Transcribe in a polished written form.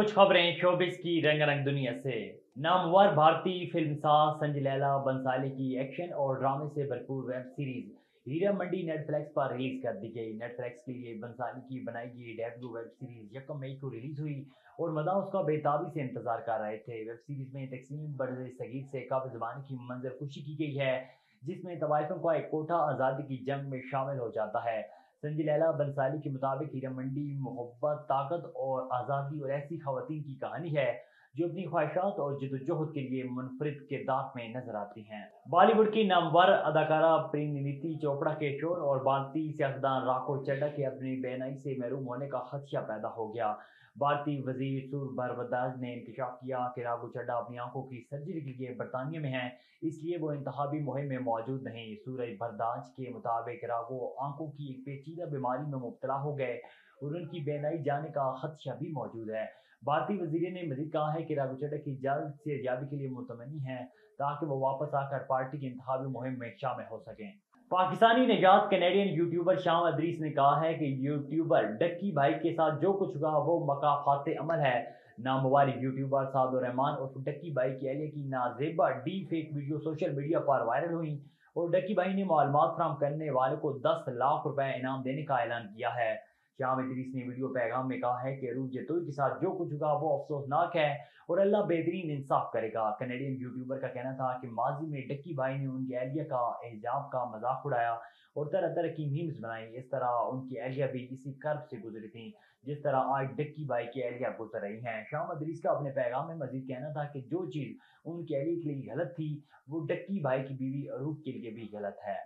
कुछ खबरें शोबिस की रंगारंग दुनिया से। नामवर भारतीय फिल्मसाज संजय लीला बंसाली की एक्शन और ड्रामे से भरपूर web series Heera Mandi Netflix पर रिलीज कर दी गई। नेटफ्लिक्स के लिए बंसाली की बनाई गई डेब्यू वेब सीरीज 1 मई को रिलीज हुई और मदा उसका बेताबी से इंतजार कर रहे थे। वेब सीरीज में तकसीम बड़े सगीर से काबिल ज़बानी की मंजरकुशी की गई है, जिसमें तवाइफों का एक कोठा आज़ादी की जंग में शामिल हो जाता है। संजय लीला बंसाली के मुताबिक हीरा मंडी मोहब्बत, ताकत और आज़ादी और ऐसी खवातीन की कहानी है जो अपनी ख्वाहिशात और जद्दोजहद के लिए मुनफरिद किरदार में नजर आती हैं। बॉलीवुड की नामवर अदाकारा परिणीति चोपड़ा के शोर और भारतीय सियासतदान राघव चड्ढा के अपनी बेनाई से महरूम होने का खदशा पैदा हो गया। भारतीय वजीर सूर भारद्वाज ने इंकशाफ किया कि राघव चड्ढा अपनी आंखों की सर्जरी के लिए बरतानिया में हैं, इसलिए वो इंतखाबी मुहिम में मौजूद नहीं। सूरज भारद्वाज के मुताबिक राघव आंखों की एक पेचीदा बीमारी में मुब्तला हो गए और उनकी बेनाई जाने का खदशा भी मौजूद है। भारतीय वजीर ने मजीद कहा है कि राघव चड्ढा की जल्द सेहतयाबी के लिए मुतमनी है ताकि वो वापस आकर पार्टी की इंतखाबी मुहिम में शामिल हो सकें। पाकिस्तानी निजात कैनेडियन यूट्यूबर शाम अदरीस ने कहा है कि यूट्यूबर डक्की भाई के साथ जो कुछ हुआ वो मकाफात अमल है। नामवार यूट्यूबर सादुर रहमान और डक्की भाई की अहलिया की नाजेबा deepfake video social media पर वायरल हुई और डक्की भाई ने मालूमात फराहम करने वालों को 10 लाख रुपए इनाम देने का ऐलान किया है। शाम इदरीस ने वीडियो पैगाम में कहा है कि अरूज जतोई के साथ जो कुछ हुआ वो अफसोसनाक है और अल्लाह बेहतरीन इंसाफ करेगा। कैनेडियन यूट्यूबर का कहना था कि माजी में डक्की भाई ने उनकी अहलिया का एहजाब का मजाक उड़ाया और तरह तरह की मीम्स बनाई। इस तरह उनकी अहलिया भी इसी कर्ब से गुजरी थी जिस तरह आज डक्की भाई की अहलिया गुजर रही हैं। शाम अदरीस का अपने पैगाम में मजीद कहना था कि जो चीज़ उनकी अहलिया के लिए गलत थी वो डक्की भाई की बीवी अरूज के लिए भी गलत है।